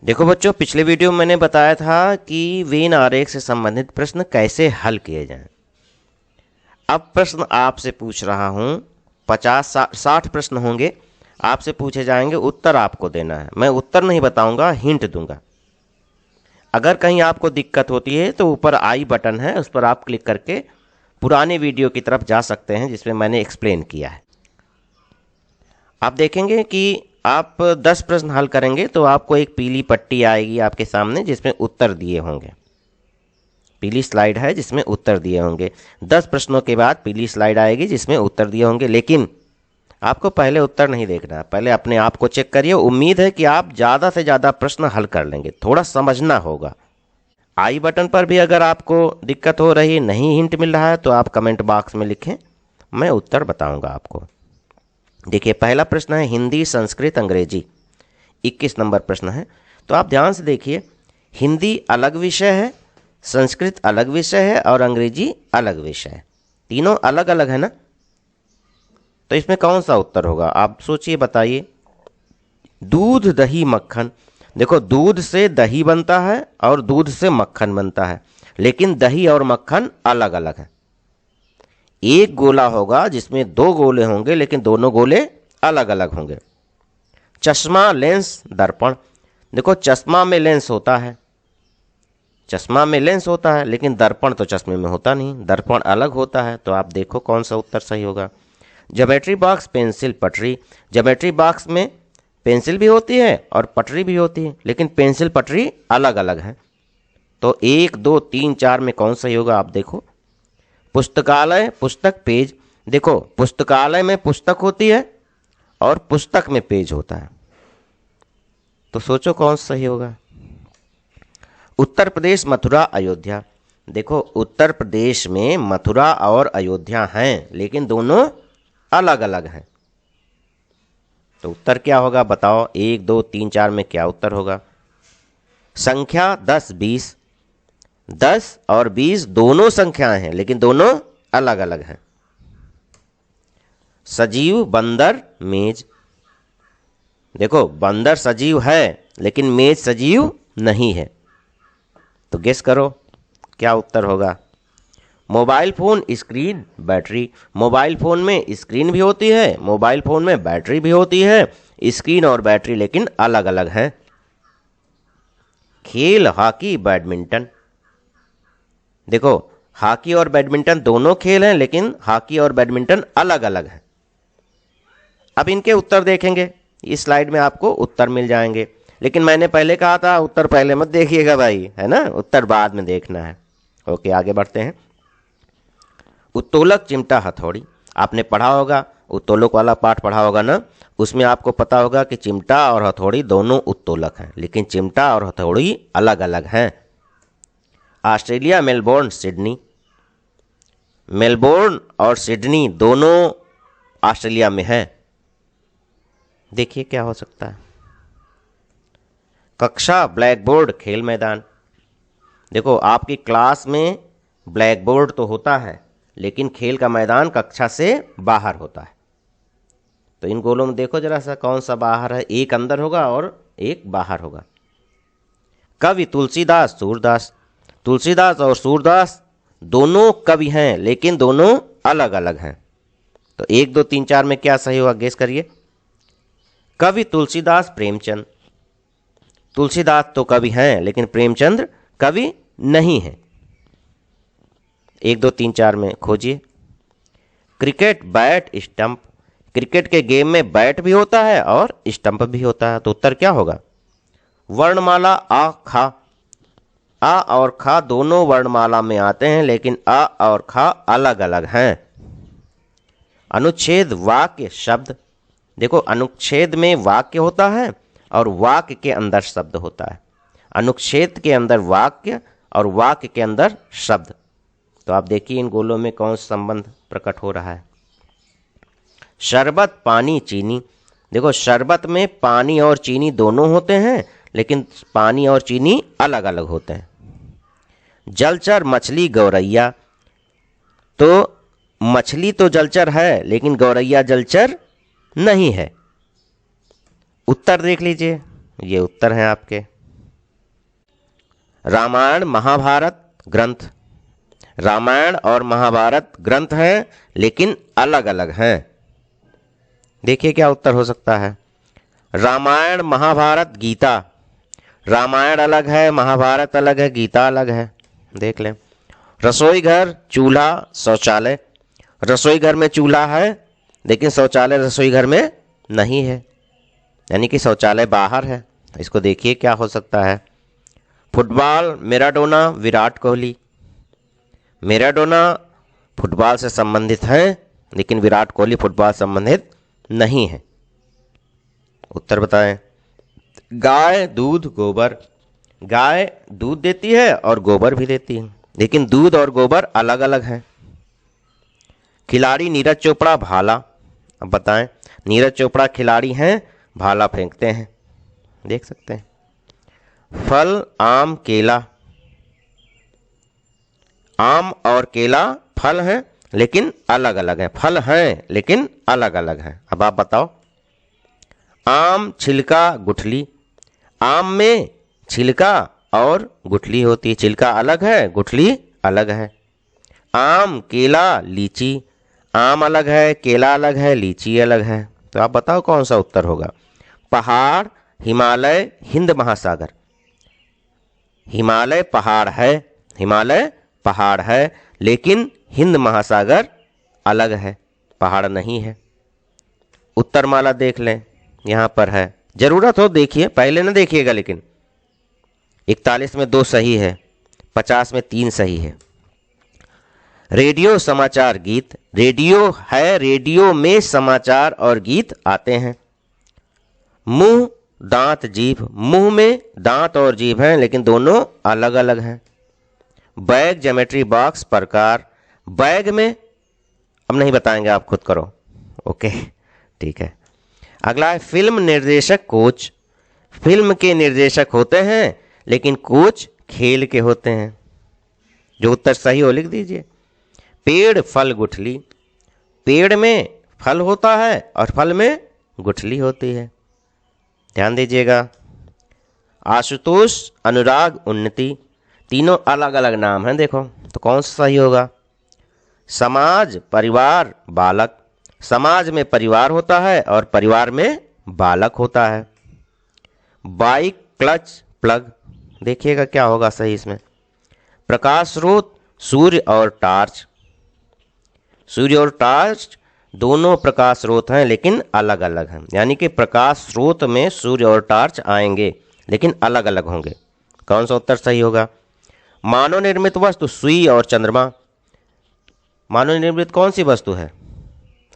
देखो बच्चों, पिछले वीडियो में मैंने बताया था कि वेन आरेख से संबंधित प्रश्न कैसे हल किए जाएं। अब प्रश्न आपसे पूछ रहा हूं, 50-60 प्रश्न होंगे, आपसे पूछे जाएंगे, उत्तर आपको देना है। मैं उत्तर नहीं बताऊंगा, हिंट दूंगा। अगर कहीं आपको दिक्कत होती है तो ऊपर आई बटन है, उस पर आप क्लिक करके पुराने वीडियो की तरफ जा सकते हैं जिसमें मैंने एक्सप्लेन किया है। आप देखेंगे कि आप 10 प्रश्न हल करेंगे तो आपको एक पीली पट्टी आएगी आपके सामने जिसमें उत्तर दिए होंगे। पीली स्लाइड है जिसमें उत्तर दिए होंगे। 10 प्रश्नों के बाद पीली स्लाइड आएगी जिसमें उत्तर दिए होंगे, लेकिन आपको पहले उत्तर नहीं देखना, पहले अपने आप को चेक करिए। उम्मीद है कि आप ज़्यादा से ज़्यादा प्रश्न हल कर लेंगे, थोड़ा समझना होगा। आई बटन पर भी अगर आपको दिक्कत हो रही, नहीं हिंट मिल रहा है, तो आप कमेंट बॉक्स में लिखें, मैं उत्तर बताऊंगा आपको। देखिए, पहला प्रश्न है हिंदी, संस्कृत, अंग्रेजी। 21 नंबर प्रश्न है, तो आप ध्यान से देखिए। हिंदी अलग विषय है, संस्कृत अलग विषय है और अंग्रेजी अलग विषय है। तीनों अलग अलग है ना, तो इसमें कौन सा उत्तर होगा? आप सोचिए, बताइए। दूध, दही, मक्खन। देखो, दूध से दही बनता है और दूध से मक्खन बनता है, लेकिन दही और मक्खन अलग अलग है। एक गोला होगा जिसमें 2 गोले होंगे, लेकिन दोनों गोले अलग अलग होंगे। चश्मा, लेंस, दर्पण। देखो, चश्मा में लेंस होता है, चश्मा में लेंस होता है, लेकिन दर्पण तो चश्मे में होता नहीं, दर्पण अलग होता है। तो आप देखो कौन सा उत्तर सही होगा। ज्योमेट्री बॉक्स, पेंसिल, पटरी। ज्योमेट्री बॉक्स में पेंसिल भी होती है और पटरी भी होती है, लेकिन पेंसिल पटरी अलग अलग है। तो 1, 2, 3, 4 में कौन सही होगा? आप देखो। पुस्तकालय, पुस्तक, पेज। देखो, पुस्तकालय में पुस्तक होती है और पुस्तक में पेज होता है, तो सोचो कौन सही होगा। उत्तर प्रदेश, मथुरा, अयोध्या। देखो, उत्तर प्रदेश में मथुरा और अयोध्या हैं, लेकिन दोनों अलग अलग हैं। तो उत्तर क्या होगा? बताओ। 1, 2, 3, 4 में क्या उत्तर होगा? संख्या 10, 20। 10 और 20 दोनों संख्याएं हैं, लेकिन दोनों अलग अलग हैं। सजीव, बंदर, मेज। देखो, बंदर सजीव है लेकिन मेज सजीव नहीं है, तो गेस करो क्या उत्तर होगा। Mobile phone, screen, battery. Mobile phone में स्क्रीन भी होती है, मोबाइल फोन में बैटरी भी होती है, स्क्रीन और बैटरी लेकिन अलग अलग हैं। खेल, हॉकी, बैडमिंटन। देखो, हॉकी और बैडमिंटन दोनों खेल हैं, लेकिन हॉकी और बैडमिंटन अलग अलग हैं। अब इनके उत्तर देखेंगे, इस स्लाइड में आपको उत्तर मिल जाएंगे, लेकिन मैंने पहले कहा था उत्तर पहले मत देखिएगा भाई, है ना, उत्तर बाद में देखना है। ओके, आगे बढ़ते हैं। उत्तोलक, चिमटा, हथौड़ी। आपने पढ़ा होगा, उत्तोलक वाला पाठ पढ़ा होगा ना, उसमें आपको पता होगा कि चिमटा और हथौड़ी दोनों उत्तोलक हैं, लेकिन चिमटा और हथौड़ी अलग अलग हैं। Australia, Melbourne, Sydney. मेलबोर्न और सिडनी दोनों ऑस्ट्रेलिया में हैं। देखिए क्या हो सकता है। कक्षा, ब्लैक बोर्ड, खेल मैदान। देखो, आपकी क्लास में ब्लैक बोर्ड तो होता है, लेकिन खेल का मैदान कक्षा से बाहर होता है। तो इन गोलों में देखो जरा सा, कौन सा बाहर है? एक अंदर होगा और एक बाहर होगा। कवि, तुलसीदास, सूरदास। तुलसीदास और सूरदास दोनों कवि हैं, लेकिन दोनों अलग अलग हैं। तो 1, 2, 3, 4 में क्या सही होगा? गेस करिए। कवि तुलसीदास, प्रेमचंद। तुलसीदास तो कवि हैं, लेकिन प्रेमचंद कवि नहीं है। 1, 2, 3, 4 में खोजिए। Cricket, bat, stump. क्रिकेट के गेम में बैट भी होता है और स्टंप भी होता है, तो उत्तर क्या होगा? वर्णमाला, आ, खा। आ और खा दोनों वर्णमाला में आते हैं, लेकिन आ और खा अलग अलग हैं। अनुच्छेद, वाक्य, शब्द। देखो, अनुच्छेद में वाक्य होता है और वाक्य के अंदर शब्द होता है। अनुच्छेद के अंदर वाक्य और वाक्य के अंदर शब्द। तो आप देखिए इन गोलों में कौन सा संबंध प्रकट हो रहा है। शरबत, पानी, चीनी। देखो, शरबत में पानी और चीनी दोनों होते हैं, लेकिन पानी और चीनी अलग अलग होते हैं। जलचर, मछली, गौरैया। तो मछली तो जलचर है, लेकिन गौरैया जलचर नहीं है। उत्तर देख लीजिए, ये उत्तर हैं आपके। रामायण महाभारत ग्रंथ, रामायण और महाभारत ग्रंथ हैं लेकिन अलग अलग हैं। देखिए क्या उत्तर हो सकता है। रामायण महाभारत गीता, रामायण अलग है, महाभारत अलग है, गीता अलग है। देख लें। रसोई घर, चूल्हा, शौचालय, रसोई घर में चूल्हा है लेकिन शौचालय रसोई घर में नहीं है, यानी कि शौचालय बाहर है। इसको देखिए क्या हो सकता है। Football, Maradona, Virat Kohli, Maradona football से संबंधित है लेकिन विराट कोहली फुटबॉल संबंधित नहीं है। उत्तर बताएं। गाय, दूध, गोबर, गाय दूध देती है और गोबर भी देती है लेकिन दूध और गोबर अलग अलग हैं। खिलाड़ी नीरज चोपड़ा, भाला, अब बताएं। नीरज चोपड़ा खिलाड़ी हैं, भाला फेंकते हैं, देख सकते हैं। फल, आम, केला, आम और केला फल हैं लेकिन अलग अलग हैं, फल हैं लेकिन अलग अलग हैं। अब आप बताओ। आम, छिलका, गुठली, आम में छिलका और गुठली होती है, छिलका अलग है, गुठली अलग है। आम, केला, लीची, आम अलग है, केला अलग है, लीची अलग है। तो आप बताओ कौन सा उत्तर होगा। पहाड़, हिमालय, हिंद महासागर, हिमालय पहाड़ है, हिमालय पहाड़ है लेकिन हिंद महासागर अलग है, पहाड़ नहीं है। उत्तरमाला देख लें, यहाँ पर है, जरूरत हो देखिए, पहले ना देखिएगा। लेकिन 41 में 2 सही है, 50 में 3 सही है। रेडियो, समाचार, गीत, रेडियो है, रेडियो में समाचार और गीत आते हैं। मुंह, दांत, जीभ, मुंह में दांत और जीभ हैं लेकिन दोनों अलग अलग हैं। बैग, ज्योमेट्री बॉक्स, प्रकार, बैग में अब नहीं बताएंगे, आप खुद करो। ओके, ठीक है। अगला है फिल्म निर्देशक, कोच, फिल्म के निर्देशक होते हैं लेकिन कोच खेल के होते हैं। जो उत्तर सही हो लिख दीजिए। पेड़, फल, गुठली, पेड़ में फल होता है और फल में गुठली होती है, ध्यान दीजिएगा। आशुतोष, अनुराग, उन्नति, तीनों अलग अलग नाम हैं, देखो तो कौन सा सही होगा। समाज, परिवार, बालक, समाज में परिवार होता है और परिवार में बालक होता है। बाइक, क्लच, प्लग, देखिएगा क्या होगा सही इसमें। प्रकाश स्रोत, सूर्य और टार्च, सूर्य और टार्च दोनों प्रकाश स्रोत हैं लेकिन अलग अलग हैं, यानी कि प्रकाश स्रोत में सूर्य और टार्च आएंगे लेकिन अलग अलग होंगे। कौन सा उत्तर सही होगा। मानव निर्मित वस्तु, सुई और चंद्रमा, मानव निर्मित कौन सी वस्तु है।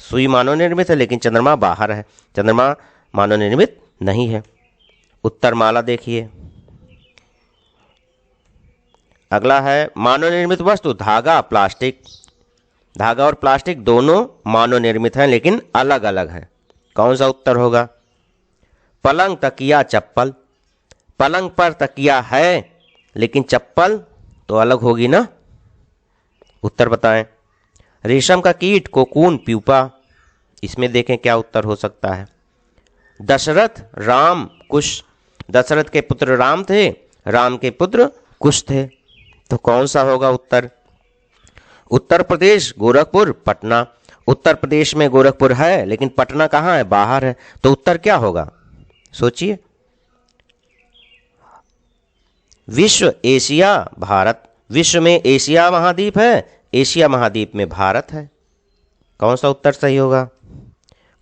सुई मानव निर्मित है लेकिन चंद्रमा बाहर है, चंद्रमा मानव निर्मित नहीं है। उत्तरमाला देखिए। अगला है मानव निर्मित वस्तु, धागा, प्लास्टिक, धागा और प्लास्टिक दोनों मानव निर्मित हैं लेकिन अलग अलग हैं। कौन सा उत्तर होगा। पलंग, तकिया, चप्पल, पलंग पर तकिया है लेकिन चप्पल तो अलग होगी ना। उत्तर बताएं। रेशम का कीट, कोकून, प्यूपा, इसमें देखें क्या उत्तर हो सकता है। दशरथ, राम, कुश, दशरथ के पुत्र राम थे, राम के पुत्र कुश थे, तो कौन सा होगा उत्तर। उत्तर प्रदेश, गोरखपुर, पटना, उत्तर प्रदेश में गोरखपुर है लेकिन पटना कहाँ है, बाहर है, तो उत्तर क्या होगा सोचिए। विश्व, एशिया, भारत, विश्व में एशिया महाद्वीप है, एशिया महाद्वीप में भारत है, कौन सा उत्तर सही होगा।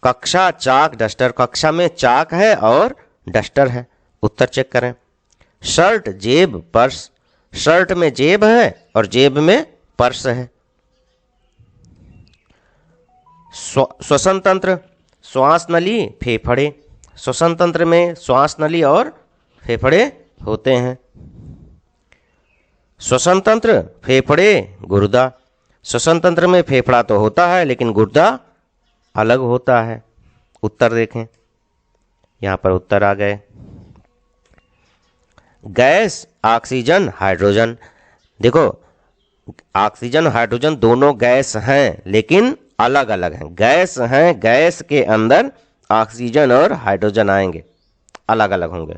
कक्षा, चाक, डस्टर, कक्षा में चाक है और डस्टर है, उत्तर चेक करें। शर्ट, जेब, पर्स, शर्ट में जेब है और जेब में पर्स है। श्वसन तंत्र, श्वास नली, फेफड़े, श्वसन तंत्र में श्वास नली और फेफड़े होते हैं। श्वसन तंत्र, फेफड़े, गुर्दा, श्वसन तंत्र में फेफड़ा तो होता है लेकिन गुर्दा अलग होता है। उत्तर देखें, यहाँ पर उत्तर आ गए। गैस, ऑक्सीजन, हाइड्रोजन, देखो ऑक्सीजन हाइड्रोजन दोनों गैस हैं लेकिन अलग अलग हैं। गैस हैं, गैस के अंदर ऑक्सीजन और हाइड्रोजन आएंगे, अलग अलग होंगे।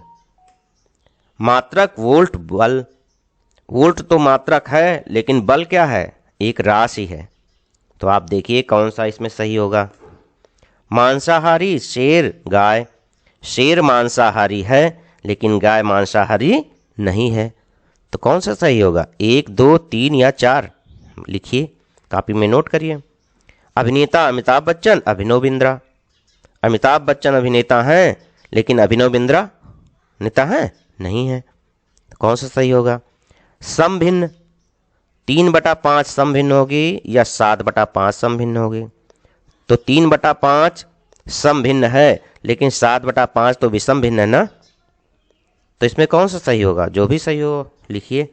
मात्रक, वोल्ट, बल, वोल्ट तो मात्रक है, लेकिन बल क्या है? एक राशि है। तो आप देखिए कौन सा इसमें सही होगा। मांसाहारी शेर, गाय। शेर मांसाहारी है, लेकिन गाय मांसाहारी नहीं है। तो कौन सा सही होगा? 1, 2, 3 या 4? लिखिए, कॉपी में नोट करिए। अभिनेता अमिताभ बच्चन, अभिनव बिंद्रा। अमिताभ बच्चन अभिनेता हैं, लेकिन अभिनव बिंद्रा नेता हैं? नहीं है। तो कौन सा सही होगा? समभिन्न, 3/5 समभिन्न होगी या 7/5 समभिन्न होगी? तो 3/5 समभिन्न है, लेकिन 7/5 तो विषम भिन्न है ना। तो इसमें कौन सा सही होगा? जो भी सही हो लिखिए।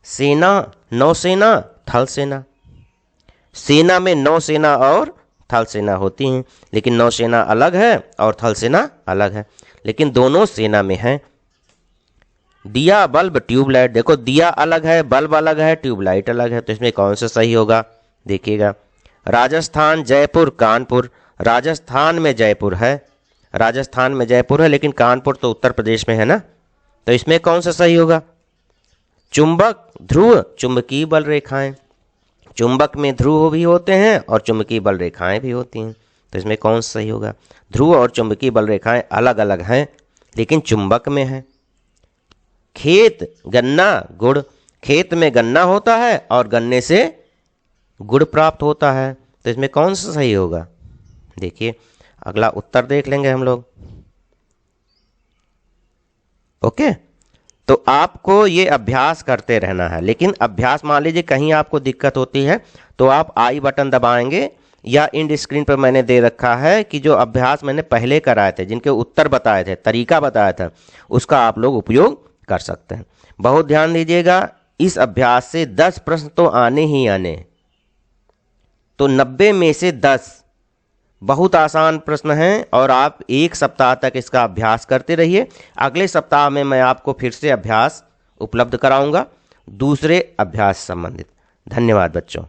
सेना, नौसेना, थल सेना। सेना में नौसेना और थल सेना होती हैं, लेकिन नौसेना अलग है और थल सेना अलग है, लेकिन दोनों सेना में है। दिया, बल्ब, ट्यूबलाइट। देखो दिया अलग है, बल्ब अलग है, ट्यूबलाइट अलग है। तो इसमें कौन सा सही होगा? देखिएगा। राजस्थान, जयपुर, कानपुर। राजस्थान में जयपुर है, राजस्थान में जयपुर है, लेकिन कानपुर तो उत्तर प्रदेश में है ना। तो इसमें कौन सा सही होगा? चुंबक, ध्रुव, चुंबकीय बल रेखाएं। चुंबक में ध्रुव भी होते हैं और चुंबकीय बल रेखाएं भी होती हैं। तो इसमें कौन सा सही होगा? ध्रुव और चुंबकीय बल रेखाएं अलग अलग हैं, लेकिन चुंबक में है। खेत, गन्ना, गुड़। खेत में गन्ना होता है और गन्ने से गुड़ प्राप्त होता है। तो इसमें कौन सा सही होगा? देखिए, अगला उत्तर देख लेंगे हम लोग। ओके, तो आपको ये अभ्यास करते रहना है, लेकिन अभ्यास मान लीजिए कहीं आपको दिक्कत होती है तो आप आई बटन दबाएंगे, या इंड स्क्रीन पर मैंने दे रखा है कि जो अभ्यास मैंने पहले कराए थे, जिनके उत्तर बताए थे, तरीका बताया था, उसका आप लोग उपयोग कर सकते हैं। बहुत ध्यान दीजिएगा, इस अभ्यास से 10 प्रश्न तो आने ही आने। तो 90 में से 10 बहुत आसान प्रश्न हैं और आप एक सप्ताह तक इसका अभ्यास करते रहिए। अगले सप्ताह में मैं आपको फिर से अभ्यास उपलब्ध कराऊंगा दूसरे अभ्यास संबंधित। धन्यवाद बच्चों।